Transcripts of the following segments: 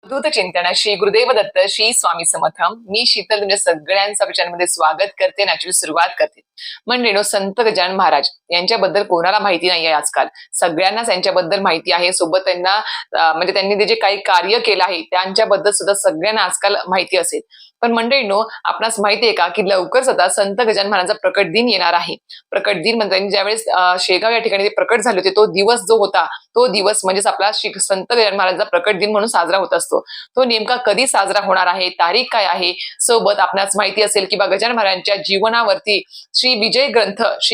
अवधूत चिंतन श्री गुरुदेव दत्त श्री स्वामी समर्थ. मी शीतल तुमच्या सगळ्यांचं चॅनलमध्ये स्वागत करते. नॅचरल सुरुवात करते. मंडळीनो, संत गजानन महाराज यांच्याबद्दल कोणाला माहिती नाहीये आजकाल. सगळ्यांनाच यांच्याबद्दल माहिती आहे. सोबत त्यांना म्हणजे त्यांनी जे काही कार्य केलं आहे त्यांच्याबद्दल सुद्धा सगळ्यांना आजकाल माहिती असेल. पण मंडळीनो, आपणास माहितीये का की लवकरच आता संत गजानन महाराजांचा प्रकट दिन येणार आहे. प्रकट दिन म्हणजे ज्यावेळेस शेगाव या ठिकाणी ते प्रकट झाले होते, तो दिवस जो होता तो दिवस म्हणजेच आपला संत गजानन महाराजांचा प्रकट दिन म्हणून साजरा होत असतो. तो नेमका कधी साजरा होणार आहे, तारीख काय आहे. सोबत आपणास माहिती असेल की गजानन महाराजांच्या जीवनावरती श्री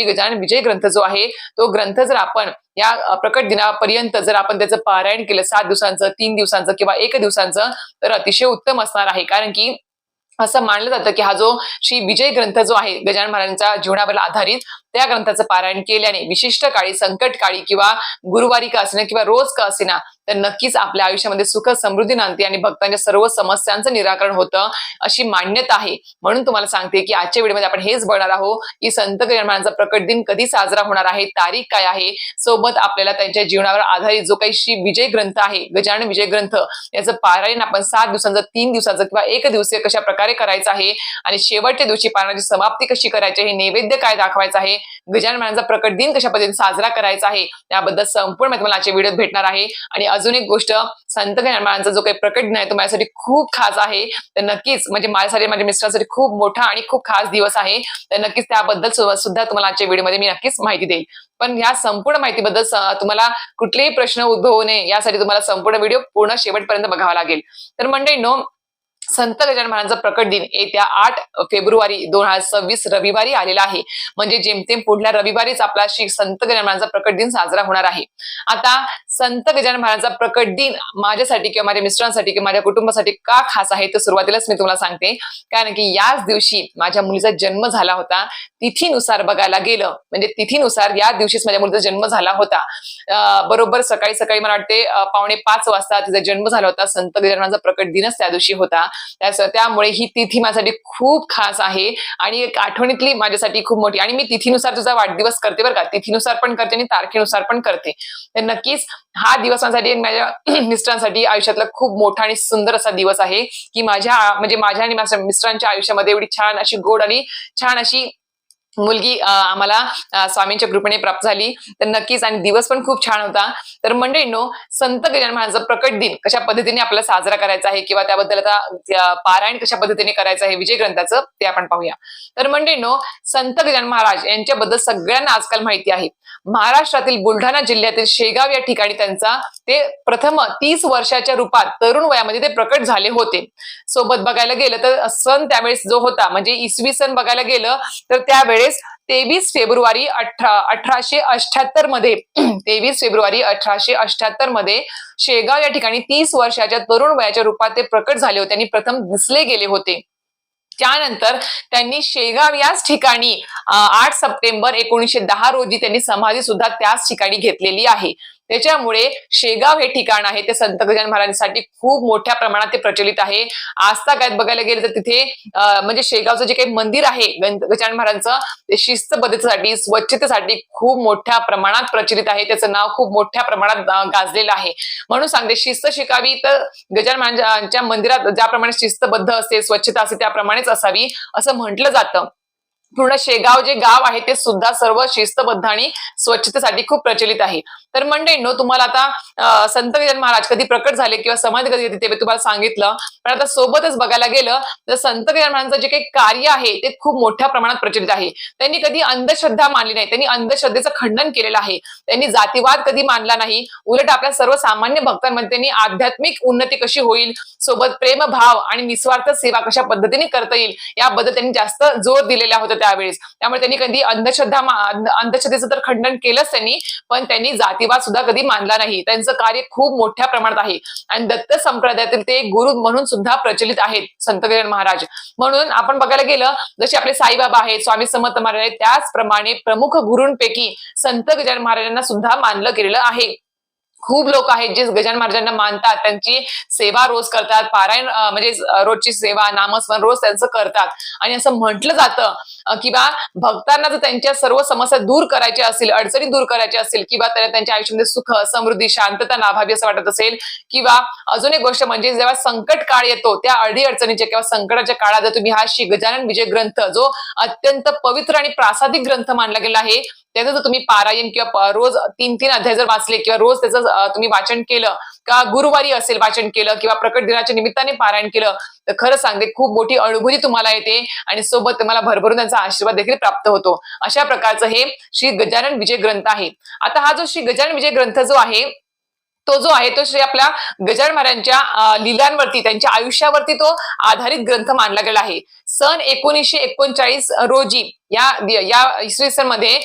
गजानन विजय ग्रंथ जो आहे, तो ग्रंथ जर आपण या प्रकट दिनापर्यंत जर आपण त्याचं पारायण केलं 7 दिवसांचं, 3 दिवसांचं किंवा 1 दिवसांचं, तर अतिशय उत्तम असणार आहे. कारण की असं मानलं जातं की हा जो श्री विजय ग्रंथ जो आहे गजानन महाराजांच्या जीवनावर आधारित, त्या ग्रंथाचं पारायण केल्याने विशिष्ट काळी, संकट काळी किंवा गुरुवारी का असेना किंवा रोज का असेना, तर नक्कीच आपल्या आयुष्यामध्ये सुख समृद्धी नांदते आणि भक्तांच्या सर्व समस्यांचं निराकरण होतं अशी मान्यता आहे. म्हणून तुम्हाला सांगते की आजच्या व्हिडिओमध्ये आपण हेच बघणार आहोत की संत गजानन महाराजांचा प्रकट दिन कधी साजरा होणार आहे, तारीख काय आहे. सोबत आपल्याला त्यांच्या जीवनावर आधारित जो काही श्री विजय ग्रंथ आहे, गजानन विजय ग्रंथ, याचं पारायण आपण 7 दिवसांचं, 3 दिवसाचं किंवा 1 दिवसीय कशा प्रकारे करायचं आहे आणि शेवटच्या दिवशी पारायणाची समाप्ती कशी करायची आहे, नैवेद्य काय दाखवायचं आहे, गजानन महाराजांचा प्रकट दिन कशा पद्धतीने साजरा करायचा आहे, याबद्दल संपूर्ण माहिती मला आजच्या व्हिडिओत भेटणार आहे. आणि अजून एक गोष्ट, संत गजानन महाराजांचा जो काही प्रकट दिन आहे तो माझ्यासाठी खूप खास आहे. तर नक्कीच म्हणजे माझ्यासाठी, माझ्या मिस्टरांसाठी खूप मोठा आणि खूप खास दिवस आहे. तर नक्कीच त्याबद्दल सुद्धा तुम्हाला आजच्या व्हिडिओमध्ये मी नक्कीच माहिती देईल. पण या संपूर्ण माहितीबद्दल तुम्हाला कुठलेही प्रश्न उद्भवू नये यासाठी तुम्हाला संपूर्ण व्हिडिओ पूर्ण शेवटपर्यंत बघावा लागेल. तर मंडळींनो, संत गजानन महाराजांचा प्रकट दिन येत्या 8 फेब्रुवारी 2026 रविवारी आलेला आहे. म्हणजे जेमतेम पुढल्या रविवारीच आपला श्री संत गजानन महाराजांचा प्रकट दिन साजरा होणार आहे. आता संत गजानन महाराजांचा प्रकट दिन माझ्यासाठी किंवा माझ्या मिस्टरांसाठी किंवा माझ्या कुटुंबासाठी का खास आहे, तर सुरुवातीलाच मी तुम्हाला सांगते. कारण की याच दिवशी माझ्या मुलीचा जन्म झाला होता. तिथीनुसार बघायला गेलं म्हणजे तिथीनुसार या दिवशीच माझ्या मुलीचा जन्म झाला होता. बरोबर सकाळी सकाळी मला वाटते 4:45 वाजता तिचा जन्म झाला होता. संत गजानन महाराजांचा प्रकट दिनच त्या दिवशी होता. त्यामुळे ही तिथी माझ्यासाठी खूप खास आहे आणि एक आठवणीतली माझ्यासाठी खूप मोठी. आणि मी तिथीनुसार तुझा वाढदिवस करते बरं का, तिथीनुसार पण करते आणि तारखेनुसार पण करते. तर नक्कीच हा दिवस माझ्यासाठी, माझ्या मिस्टरांसाठी आयुष्यातला खूप मोठा आणि सुंदर असा दिवस आहे की माझ्या आणि माझ्या मिस्टरांच्या आयुष्यामध्ये एवढी छान अशी गोड आणि छान अशी मुलगी आम्हाला स्वामींच्या कृपेने प्राप्त झाली. तर नक्कीच आणि दिवस पण खूप छान होता. तर मंडळींनो, संत गजानन महाराजांचा प्रकट दिन कशा पद्धतीने आपल्याला साजरा करायचा आहे किंवा त्याबद्दल आता पारायण कशा पद्धतीने करायचं आहे विजय ग्रंथाचं, ते आपण पाहूया. तर मंडळींनो, संत गजानन महाराज यांच्याबद्दल सगळ्यांना आजकाल माहिती आहे. महाराष्ट्रातील बुलढाणा जिल्ह्यातील शेगाव या ठिकाणी त्यांचा ते प्रथम 30 वर्षाच्या रूपात तरुण वयामध्ये ते प्रकट झाले होते. सोबत बघायला गेलं तर सन त्यावेळेस जो होता म्हणजे इसवी सन बघायला गेलं तर त्यावेळेस 23 फेब्रुवारी 1878 मध्ये 23 फेब्रुवारी 1878 मध्ये शेगाव या ठिकाणी 30 वर्षाच्या तरुण वयाच्या रूपात ते प्रकट झाले होते आणि प्रथम दिसले गेले होते. त्यानंतर त्यांनी शेगाव याच ठिकाणी 8 सप्टेंबर 1910 रोजी त्यांनी समाधी सुद्धा त्याच ठिकाणी घेतलेली आहे. त्याच्यामुळे शेगाव हे ठिकाण आहे ते संत गजानन महाराजांसाठी खूप मोठ्या प्रमाणात ते प्रचलित आहे. आजतागायत बघायला गेलं तर तिथे म्हणजे शेगावचं जे काही मंदिर आहे गजानन महाराजांचं, ते शिस्तबद्धतेसाठी, स्वच्छतेसाठी खूप मोठ्या प्रमाणात प्रचलित आहे. त्याचं नाव खूप मोठ्या प्रमाणात गाजलेलं आहे. म्हणून सांगते, शिस्त शिकावी तर गजानन महाराजांच्या मंदिरात ज्याप्रमाणे शिस्तबद्ध असते, स्वच्छता असते, त्याप्रमाणेच असावी असं म्हटलं जातं. पूर्ण शेगाव जे गाव आहे ते सुद्धा सर्व शिस्तबद्ध आणि स्वच्छतेसाठी खूप प्रचलित आहे. तर मंडळींनो, तुम्हाला आता संत गजानन महाराज कधी प्रकट झाले किंवा समाधी कधी घेतली ते तुम्हाला सांगितलं. पण आता सोबतच बघायला गेलं तर संत गजानन महाराजांचं जे काही कार्य आहे ते खूप मोठ्या प्रमाणात प्रचलित आहे. त्यांनी कधी अंधश्रद्धा मानली नाही, त्यांनी अंधश्रद्धेचं खंडन केलेलं आहे. त्यांनी जातीवाद कधी मानला नाही. उलट आपल्या सर्वसामान्य भक्तांमध्ये त्यांनी आध्यात्मिक उन्नती कशी होईल, सोबत प्रेमभाव आणि निस्वार्थ सेवा कशा पद्धतीने करता येईल याबद्दल त्यांनी जास्त जोर दिलेला होता त्यावेळेस. त्यामुळे त्यांनी कधी अंधश्रद्धेचं तर खंडन केलंच त्यांनी, पण त्यांनी जातीवाद सुद्धा कधी मानला नाही. त्यांचं कार्य खूप मोठ्या प्रमाणात आहे आणि दत्त संप्रदायातील ते गुरु म्हणून सुद्धा प्रचलित आहेत संत गजानन महाराज. म्हणून आपण बघायला गेलं जसे आपले साईबाबा आहेत, स्वामी समर्थ महाराज आहेत, त्याचप्रमाणे प्रमुख गुरूंपैकी संत गजानन महाराजांना सुद्धा मानलं गेलेलं आहे. खूप लोक आहेत जे गजानन महाराजांना मानतात, त्यांची सेवा रोज करतात, पारायण म्हणजे रोजची सेवा नामस्मरण रोज त्यांचं करतात. आणि असं म्हटलं जातं किंवा भक्तांना जर त्यांच्या सर्व समस्या दूर करायच्या असतील, अडचणी दूर करायच्या असतील किंवा त्यांच्या आयुष्यामध्ये सुख समृद्धी शांतता लाभावी असं वाटत असेल, किंवा अजून एक गोष्ट म्हणजे जेव्हा संकट काळ येतो त्या अडी अडचणीच्या किंवा संकटाच्या काळात जर तुम्ही हा श्री गजानन विजय ग्रंथ जो अत्यंत पवित्र आणि प्रासादिक ग्रंथ मानला गेला आहे, त्याचं जर तुम्ही पारायण किंवा रोज 3-3 अध्याय जर वाचले किंवा रोज त्याचं तुम्ही वाचन केलं, का गुरुवारी असेल वाचन केलं किंवा प्रकट दिनाच्या निमित्ताने पारायण केलं, तर खरं सांगते खूप मोठी अनुभूती तुम्हाला येते आणि सोबत तुम्हाला भरभरून त्यांचा आशीर्वाद देखील प्राप्त होतो. अशा प्रकारचं हे श्री गजानन विजय ग्रंथ आहे. आता हा जो श्री गजानन विजय ग्रंथ जो आहे तो श्री आपल्या गजानन महाराजांच्या लीलांवरती त्यांच्या आयुष्यावरती तो आधारित ग्रंथ मानला गेला आहे. सन 1939 रोजी या इसवी सन मध्ये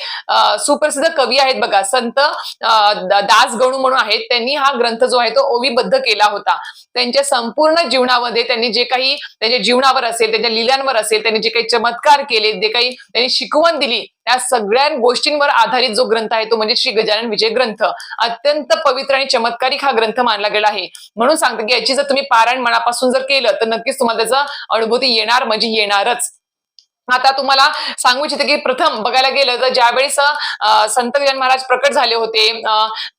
सुप्रसिद्ध कवी आहेत बघा, संत दास गणू म्हणून आहेत, त्यांनी हा ग्रंथ जो आहे तो ओवीबद्ध केला होता. त्यांच्या संपूर्ण जीवनामध्ये त्यांनी जे काही त्यांच्या जीवनावर असेल, त्यांच्या लीलांवर असेल, त्यांनी जे काही चमत्कार केले, जे काही त्यांनी शिकवण दिली, त्या सगळ्या गोष्टींवर आधारित जो ग्रंथ आहे तो म्हणजे श्री गजानन विजय ग्रंथ. अत्यंत पवित्र आणि चमत्कारिक हा ग्रंथ मानला गेला आहे. म्हणून सांगते की याची जर तुम्ही पारायण मनापासून जर केलं तर नक्कीच तुम्हाला त्याचा अनुभूती येणार म्हणजे येणारच. आता तुम्हाला सांगू इच्छिते की प्रथम बघायला गेलं तर ज्यावेळेस संत गजानन महाराज प्रकट झाले होते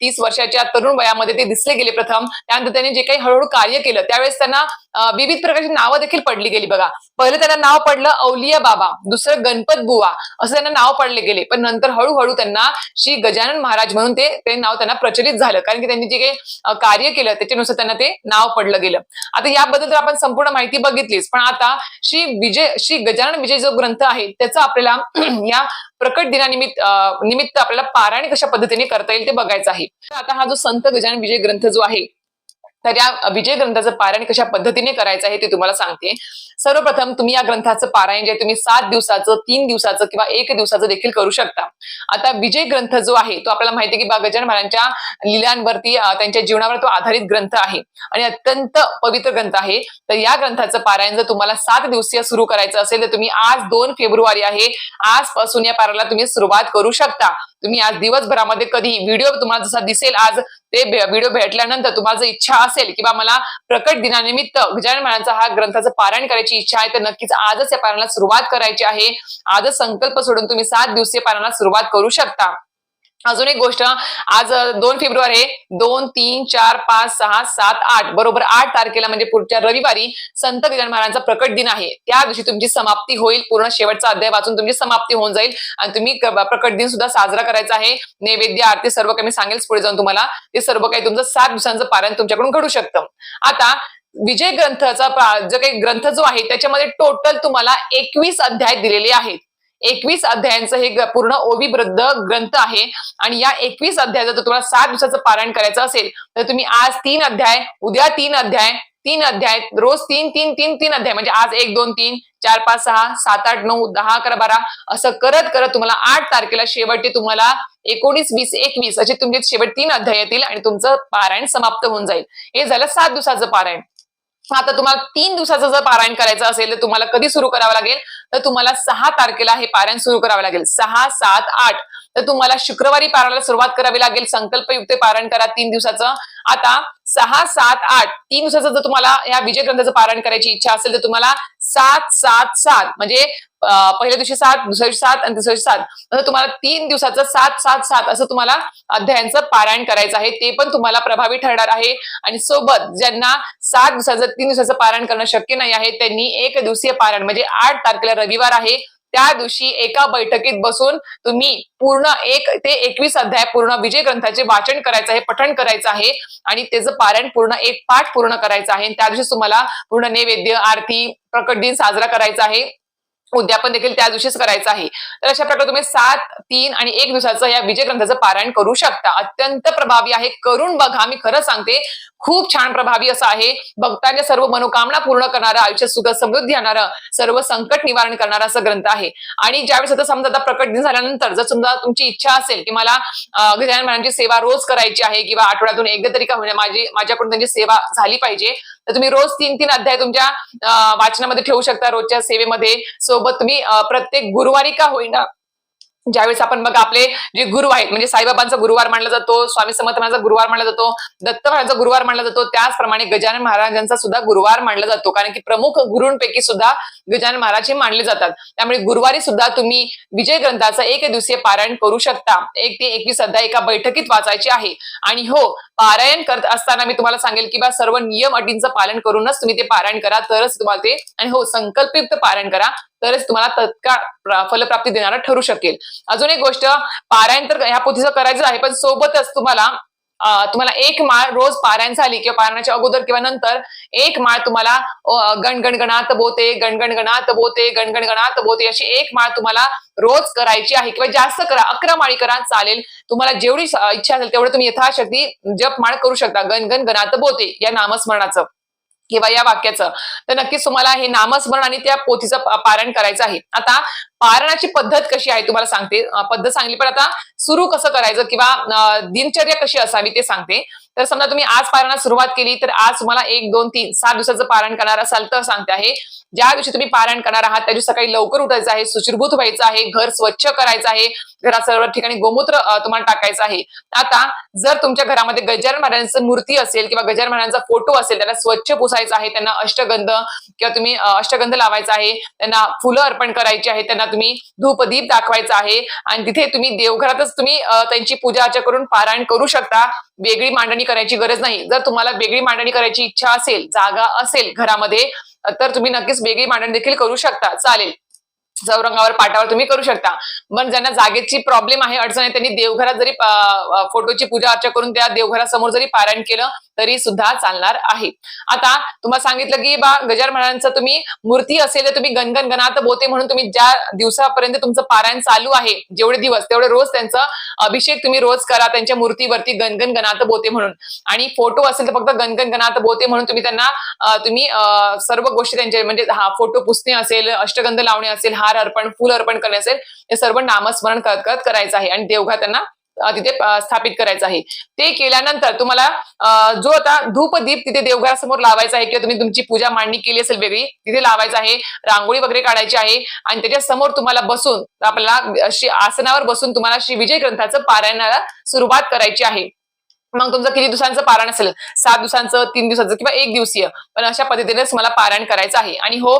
30 वर्षाच्या तरुण वयामध्ये ते दिसले गेले प्रथम. त्यानंतर त्यांनी जे काही हळूहळू कार्य केलं त्यावेळेस त्यांना विविध प्रकारची नावं देखील पडली गेली बघा. पहिलं त्यांना नाव पडलं अवलिया बाबा, दुसरं गणपत बुवा असं त्यांना नाव पडले गेले. पण नंतर हळूहळू त्यांना श्री गजानन महाराज म्हणून ते नाव त्यांना प्रचलित झालं, कारण की त्यांनी जे काही कार्य केलं त्याच्यानुसार त्यांना ते नाव पडलं गेलं. आता याबद्दल तर आपण संपूर्ण माहिती बघितलीच, पण आता श्री गजानन विजय जो ग्रंथ आहे त्याचा आपल्याला या प्रकट निमित्त आपल्याला पारायण कशा पद्धतीने करता येईल ते बघायचं आहे. आता हा जो संत गजानन विजय ग्रंथ जो आहे तर या विजय ग्रंथाचं पारायण कशा पद्धतीने करायचं आहे ते तुम्हाला सांगते. सर्वप्रथम तुम्ही या ग्रंथाचं पारायण जे तुम्ही 7 दिवसाचं 3 दिवसाचं किंवा 1 दिवसाचं देखील करू शकता. आता विजय ग्रंथ जो आहे तो आपल्याला माहिती आहे की गजानन महाराजांच्या लीलांवरती त्यांच्या जीवनावर तो आधारित ग्रंथ आहे आणि अत्यंत पवित्र ग्रंथ आहे. तर या ग्रंथाचं पारायण जर तुम्हाला 7 दिवसीय सुरू करायचं असेल तर तुम्ही आज 2 फेब्रुवारी आहे, आजपासून या पारायणाला तुम्ही सुरुवात करू शकता. तुम्ही आज दिवसभरामध्ये कधी व्हिडिओ तुम्हाला जसा दिसेल आज ते व्हिडिओ भेटल्यानंतर तुम्हाला जर इच्छा असेल किंवा मला प्रकट दिनानिमित्त गजानन महाराजांचा हा ग्रंथाचं पारायण करायची इच्छा आहे तर नक्कीच आजच या पारायणाला सुरुवात करायची आहे. आजच संकल्प सोडून तुम्ही 7 दिवसीय पारायणाला सुरुवात करू शकता. अजून एक गोष्ट, आज 2 फेब्रुवारी 2, 3, 4, 5, 6, 7, 8 बरोबर 8 तारखेला म्हणजे पुढच्या रविवारी संत गजानन महाराजांचा प्रकट दिन आहे. त्या दिवशी तुमची समाप्ती होईल, पूर्ण शेवटचा अध्याय वाचून तुमची समाप्ती होऊन जाईल आणि तुम्ही प्रकट दिन सुद्धा साजरा करायचा आहे. नैवेद्य आरती सर्व काही मी सांगेल पुढे जाऊन तुम्हाला, ते सर्व काही तुमचं 7 दिवसांचं पारायण तुमच्याकडून घडू शकतं. आता विजय ग्रंथाचा जो काही ग्रंथ जो आहे त्याच्यामध्ये टोटल तुम्हाला 21 अध्याय दिलेले आहेत. 21 अध्यायांचं हे पूर्ण ओवीबद्ध ग्रंथ आहे आणि या 21 अध्यायाचं जर तुम्हाला 7 दिवसाचं पारायण करायचं असेल तर तुम्ही आज 3 अध्याय, उद्या 3 अध्याय, 3 अध्याय, रोज 3 अध्याय म्हणजे आज 1, 2, 3, 4, 5, 6, 7, 8, 9, 10, 11, 12 असं करत करत तुम्हाला 8 तारखेला शेवटी तुम्हाला 19, 20, 21 असे तुमचे शेवट 3 अध्याय येतील आणि तुमचं पारायण समाप्त होऊन जाईल. हे झालं 7 दिवसाचं पारायण. आता तुम्हाला 3 दिवसाचं जर पारायण करायचं असेल तर तुम्हाला कधी सुरू करावं लागेल तर तुम्हाला 6 तारखेला हे पारायण सुरू करावं लागेल. 6, 7, 8 तर तुम्हाला शुक्रवारी पारायणाला सुरुवात करावी लागेल. संकल्पयुक्त पारायण करा 3 दिवसाचं. आता 6, 7, 8 3 दिवसाचं जर तुम्हाला या विजय ग्रंथाचं पारायण करायची इच्छा असेल तर तुम्हाला 7, 7, 7 म्हणजे पहिल्या दिवशी 7, दुसऱ्या दिवशी 7 आणि तिसऱ्या दिवशी 7 तर तुम्हाला 3 दिवसाचं 7, 7, 7 असं तुम्हाला अध्यायांचं पारायण करायचं आहे. ते पण तुम्हाला प्रभावी ठरणार आहे. आणि सोबत ज्यांना 7 दिवसाचं 3 दिवसाचं पारायण करणं शक्य नाही आहे त्यांनी 1 दिवसीय पारायण म्हणजे 8 तारखेला रविवार आहे त्या दिवशी एका बैठकीत बसून तुम्ही पूर्ण 1 ते 21 अध्याय पूर्ण विजय ग्रंथाचे वाचन करायचं आहे, पठण करायचं आहे आणि त्याचं पारायण पूर्ण 1 पाठ पूर्ण करायचं आहे. त्या दिवशी तुम्हाला पूर्ण नैवेद्य आरती प्रकट दिन साजरा करायचा आहे. उद्यापन देखील त्या दिवशीच करायचं आहे. तर अशा प्रकारे तुम्ही 7, 3 आणि 1 दिवसाचं या विजय ग्रंथाचं पारायण करू शकता. अत्यंत प्रभावी आहे, करून बघा. मी खरं सांगते खूप छान प्रभावी असं आहे. भक्तांच्या सर्व मनोकामना पूर्ण करणारं, आयुष्यात सुख समृद्धी आणणारं, सर्व संकट निवारण करणारा असं ग्रंथ आहे. आणि ज्यावेळेस आता समजा आता प्रकट दिन झाल्यानंतर जर समजा तुमची इच्छा असेल की मला गजानन महाराजांची सेवा रोज करायची आहे किंवा आठवड्यातून एकदा तरी का होईना माझ्याकडून त्यांची सेवा झाली पाहिजे तर तुम्ही रोज 3 अध्याय तुमच्या वाचनामध्ये ठेवू शकता रोजच्या सेवेमध्ये. सोबत तुम्ही प्रत्येक गुरुवारी का होईना ज्यावेळेस आपण बघा आपले जे गुरु आहेत म्हणजे साईबाबांचा गुरुवार मानला जातो, स्वामी समर्थ महाराजांचा गुरुवार मानला जातो, दत्त महाराजांचा गुरुवार मानला जातो, त्याचप्रमाणे गजानन महाराजांचा सुद्धा गुरुवार मानला जातो. कारण की प्रमुख गुरूंपैकी सुद्धा गजानन महाराज हे मानले जातात. त्यामुळे गुरुवारी सुद्धा तुम्ही विजय ग्रंथाचं 1 दिवसीय पारायण करू शकता. 1 ते 21 अध्याय एका बैठकीत वाचायचे आहे. आणि हो, पारायण करत असताना मी तुम्हाला सांगेल की बा सर्व नियम अटींचं पालन करूनच तुम्ही ते पारायण करा, तरच तुम्हाला ते, आणि हो संकल्पयुक्त पारायण करा, तरच तुम्हाला तत्काळ फलप्राप्ती देणारं ठरू शकेल. अजून एक गोष्ट, पारायण तर ह्या पोथीचं करायचं आहे, पण सोबतच तुम्हाला एक माळ रोज पारायण झाली किंवा पारायणाच्या अगोदर किंवा नंतर एक माळ तुम्हाला गणगणगणात बोते, गणगणगणात बोते, गणगणगणात बोते अशी एक माळ तुम्हाला रोज करायची आहे, किंवा जास्त करा, 11 माळी करा चालेल. तुम्हाला जेवढी इच्छा असेल तेवढं तुम्ही यथाशक्ती जपमाळ करू शकता गणगणगणात बोते या नामस्मरणाचं किंवा या वाक्याचं. तर नक्कीच तुम्हाला हे नामस्मरण आणि त्या पोथीचं पारायण करायचं आहे. आता पारायणाची पद्धत कशी आहे तुम्हाला सांगते. पद्धत सांगली, पण आता सुरू कसं करायचं किंवा दिनचर्या कशी असावी ते सांगते. तर समजा तुम्ही आज पारायणास सुरुवात केली, तर आज तुम्हाला 1, 2, 3, 7 दिवसाचं पारायण करणार असाल तर सांगते आहे. ज्या दिवशी तुम्ही पारायण करणार आहात त्या दिवशी सकाळी लवकर उठायचं आहे, शुचिर्भूत व्हायचं आहे, घर स्वच्छ करायचं आहे, घरात सर्व ठिकाणी गोमूत्र तुम्हाला टाकायचं आहे. आता जर तुमच्या घरामध्ये गजानन महाराजांची मूर्ती असेल किंवा गजानन महाराजांचा फोटो असेल, त्याला स्वच्छ पुसायचं आहे, त्यांना अष्टगंध किंवा तुम्ही अष्टगंध लावायचा आहे, त्यांना फुलं अर्पण करायची आहे, त्यांना तुम्ही धूपदीप दाखवायचा आहे, आणि तिथे तुम्ही देवघरातच तुम्ही त्यांची पूजा अर्चा करून पारायण करू शकता. वेगळी मांडणी करायची गरज नाही. जर तुम्हाला वेगळी मांडणी करायची इच्छा असेल, जागा असेल घरामध्ये, तर तुम्ही नक्कीच वेगळी मांडणी देखील करू शकता, चालेल. चौरंगावर पाटावर तुम्ही करू शकता. पण ज्यांना जागेची प्रॉब्लेम आहे, अडचण आहे, त्यांनी देवघरात जरी फोटोची पूजा अर्चा करून त्या देवघरासमोर जरी पारायण केलं तरी सुद्धा चालणार आहे. आता तुम्हाला सांगितलं की बा गजानन महाराजांचं तुम्ही मूर्ती असेल तर तुम्ही गणगण गणात बोते म्हणून तुम्ही ज्या दिवसापर्यंत तुमचं पारायण चालू आहे, जेवढे दिवस तेवढे रोज त्यांचा अभिषेक तुम्ही रोज करा त्यांच्या मूर्तीवरती गणगण गणात बोते म्हणून. आणि फोटो असेल तर फक्त गणगण गणात बोते म्हणून तुम्ही त्यांना सर्व गोष्टी त्यांचे म्हणजे फोटो पुसणे असेल, अष्टगंध लावणे असेल, हार अर्पण, फुल अर्पण करणे असेल, हे सर्व नामस्मरण करत करत करायचं आहे आणि देवघर त्यांना तिथे स्थापित करायचं आहे. ते केल्यानंतर तुम्हाला जो आता धूपदीप तिथे देवघरासमोर लावायचा आहे किंवा तुम्ही तुमची पूजा मांडणी केली असेल वेगळी, तिथे लावायचं आहे, रांगोळी वगैरे काढायची आहे, आणि त्याच्या समोर तुम्हाला बसून आपल्याला आसनावर बसून तुम्हाला श्री विजय ग्रंथाचं पारायणाला सुरुवात करायची आहे. मग तुमचं किती दिवसांचं पारायण असेल, 7 दिवसांचं, 3 दिवसाचं किंवा 1 दिवसीय, पण अशा पद्धतीनेच मला पारायण करायचं आहे. आणि हो,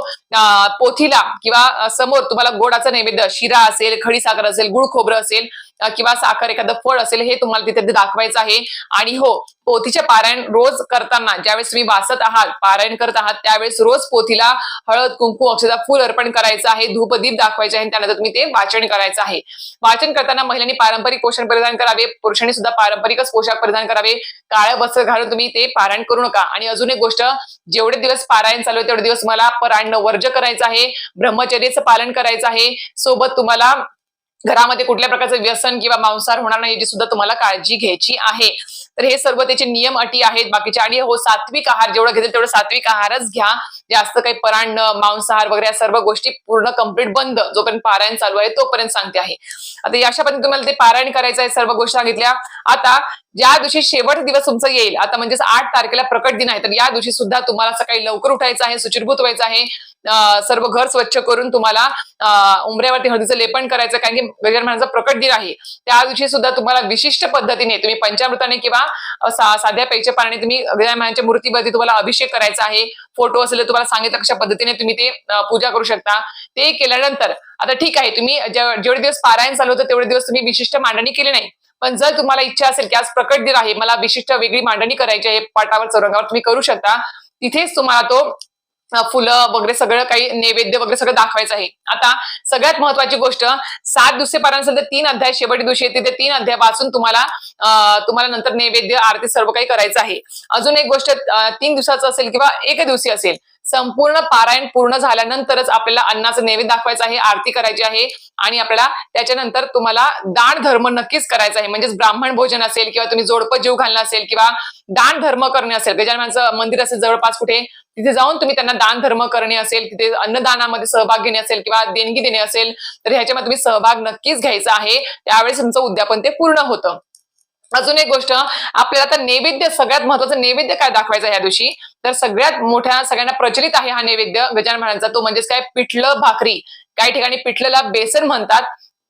पोथीला किंवा समोर तुम्हाला गोडाचा नैवेद्य, शिरा असेल, खडी साखर असेल, गुळ खोबरं असेल किंवा साखर एखादं फळ असेल, हे तुम्हाला तिथे दाखवायचं आहे. आणि हो, पोथीचे पारायण रोज करताना ज्यावेळेस तुम्ही वाचत आहात, पारायण करत आहात, त्यावेळेस रोज पोथीला हळद, कुंकू, अक्षता, फूल अर्पण करायचं आहे, धूपदीप दाखवायचे आहे, त्यानंतर तुम्ही ते वाचन करायचं आहे. वाचन करताना महिलांनी पारंपरिक पोषण परिधान करावे, पुरुषांनी सुद्धा पारंपरिकच पोशाख परिधान करावे, काळे वस्त्र घालून तुम्ही ते पारायण करू नका. आणि अजून एक गोष्ट, जेवढे दिवस पारायण चालू आहे तेवढे दिवस मला परान्न वर्ज्य करायचं आहे, ब्रह्मचर्याचं पालन करायचं आहे. सोबत तुम्हाला घरामध्ये कुठल्या प्रकारचं व्यसन किंवा मांसाहार होणार नाही याची सुद्धा तुम्हाला काळजी घ्यायची आहे. तर हे सर्व त्याचे नियम अटी आहेत बाकीचे. आणि हो, सात्विक आहार जेवढं घेतील तेवढं सात्विक आहारच घ्या. जास्त काही परान्न, मांसाहार वगैरे या सर्व गोष्टी पूर्ण कंप्लीट बंद, जोपर्यंत पारायण चालू आहे तोपर्यंत सांगते आहे. आता अशा पद्धतीने तुम्हाला ते पारायण करायचं आहे, सर्व गोष्टी सांगितल्या. आता ज्या दिवशी शेवट दिवस तुमचा येईल, आता म्हणजेच 8 तारखेला प्रकट दिन आहे, तर या दिवशी सुद्धा तुम्हाला सकाळी लवकर उठायचं आहे, शुचिर्भूत व्हायचं आहे, सर्व घर स्वच्छ करून तुम्हाला उंबऱ्यावरती हळदीचं लेपन करायचं, कारण की गजानन महाराजांचा प्रकट दिन आहे. त्या दिवशी सुद्धा तुम्हाला विशिष्ट पद्धतीने तुम्ही पंचामृताने किंवा साध्या प्यायच्या पाण्याने तुम्ही गजानन महाराजांच्या मूर्तीवरती तुम्हाला अभिषेक करायचा आहे. फोटो असेल तर तुम्हाला सांगितलं कशा पद्धतीने तुम्ही ते पूजा करू शकता. ते केल्यानंतर आता ठीक आहे, तुम्ही जेवढे दिवस पारायण चालू होतं तेवढे दिवस तुम्ही विशिष्ट मांडणी केली नाही, पण जर तुम्हाला इच्छा असेल की आज प्रकट दिन आहे, मला विशिष्ट वेगळी मांडणी करायची आहे पाटावर, चौरंगावर, तुम्ही करू शकता. तिथेच तुम्हाला तो फुलं वगैरे सगळं काही नैवेद्य वगैरे सगळं दाखवायचं आहे. आता सगळ्यात महत्वाची गोष्ट, 7 दिवसीय पारायण असेल तर 3 अध्याय शेवटी दिवशी येते, ते 3 अध्याय वाचून तुम्हाला नंतर नैवेद्य, आरती सर्व काही करायचं आहे. अजून एक गोष्ट, 3 दिवसाचं असेल किंवा 1 दिवशी असेल, संपूर्ण पारायण पूर्ण झाल्यानंतरच आपल्याला अन्नाचं नैवेद्य दाखवायचं आहे, आरती करायची आहे. आणि आपल्याला त्याच्यानंतर तुम्हाला दान धर्म नक्कीच करायचा आहे. म्हणजेच ब्राह्मण भोजन असेल किंवा तुम्ही जोडपं जीव घालणं असेल किंवा दान धर्म करणे असेल, गजाननाचं मंदिर असेल जवळपास कुठे, तिथे जाऊन तुम्ही त्यांना दान धर्म करणे असेल, तिथे अन्नदानामध्ये सहभाग घेणे असेल किंवा देणगी देणे असेल, तर ह्याच्यामध्ये तुम्ही सहभाग नक्कीच घ्यायचा आहे. त्यावेळेस तुमचं उद्यापन ते पूर्ण होतं. अजून एक गोष्ट, आपल्याला आता नैवेद्य, सगळ्यात महत्वाचं नैवेद्य काय दाखवायचं ह्या दिवशी, तर सगळ्यात मोठ्या सगळ्यांना प्रचलित आहे हा नैवेद्य गजानन महाराजांचा, तो म्हणजेच काय, पिठलं भाकरी. काही ठिकाणी पिठलेला बेसन म्हणतात,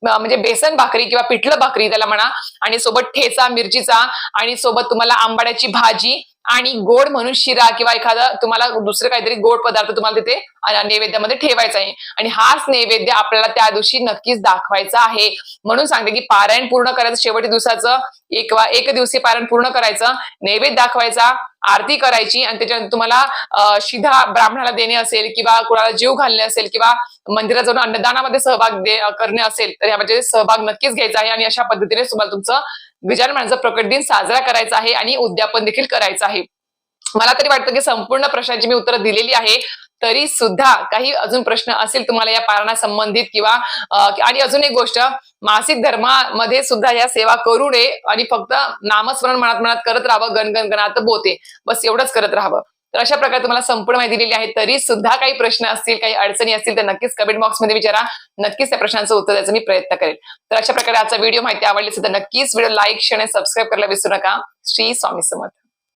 म्हणजे बेसन भाकरी किंवा पिठलं भाकरी त्याला म्हणा, आणि सोबत ठेचा मिरचीचा, आणि सोबत तुम्हाला आंबाड्याची भाजी, आणि गोड म्हणून शिरा किंवा एखादा तुम्हाला दुसरं काहीतरी गोड पदार्थ तुम्हाला तिथे नैवेद्यामध्ये ठेवायचा आहे. आणि हाच नैवेद्य आपल्याला त्या दिवशी नक्कीच दाखवायचा आहे. म्हणून सांगते की पारायण पूर्ण करायचं, शेवटी दिवसाचं एक दिवसीय पारायण पूर्ण करायचं, नैवेद्य दाखवायचा, आरती करायची, आणि त्याच्यानंतर तुम्हाला शिधा ब्राह्मणाला देणे असेल किंवा कुणाला जीव घालणे असेल किंवा मंदिरात जाऊन अन्नदानामध्ये सहभाग करणे असेल तर यामध्ये सहभाग नक्कीच घ्यायचा आहे. आणि अशा पद्धतीने तुम्हाला तुमचं गजानन महाराजांचा प्रकट दिन साजरा करायचा आहे आणि उद्यापन देखील करायचं आहे. मला तरी वाटतं की संपूर्ण प्रश्नांची मी उत्तरं दिलेली आहे. तरी सुद्धा काही अजून प्रश्न असेल तुम्हाला या पारणा संबंधित किंवा आणि अजून एक गोष्ट, मासिक धर्मामध्ये सुद्धा या सेवा करू नये आणि फक्त नामस्मरण मनात मनात करत राहावं, गणगण गणात बोते, बस एवढंच करत राहावं. तर अशा प्रकारे तुम्हाला संपूर्ण माहिती दिलेली आहे. तरी सुद्धा काही प्रश्न असतील, काही अडचणी असतील तर नक्कीच कमेंट बॉक्समध्ये विचारा. नक्कीच त्या प्रश्नांचं उत्तर द्यायचं मी प्रयत्न करेल. तर अशा प्रकारे आजचा व्हिडिओ माहिती आवडली असेल तर नक्कीच व्हिडिओ लाईक, शेअर आणि सबस्क्राईब करायला विसरू नका. श्री स्वामी समर्थ.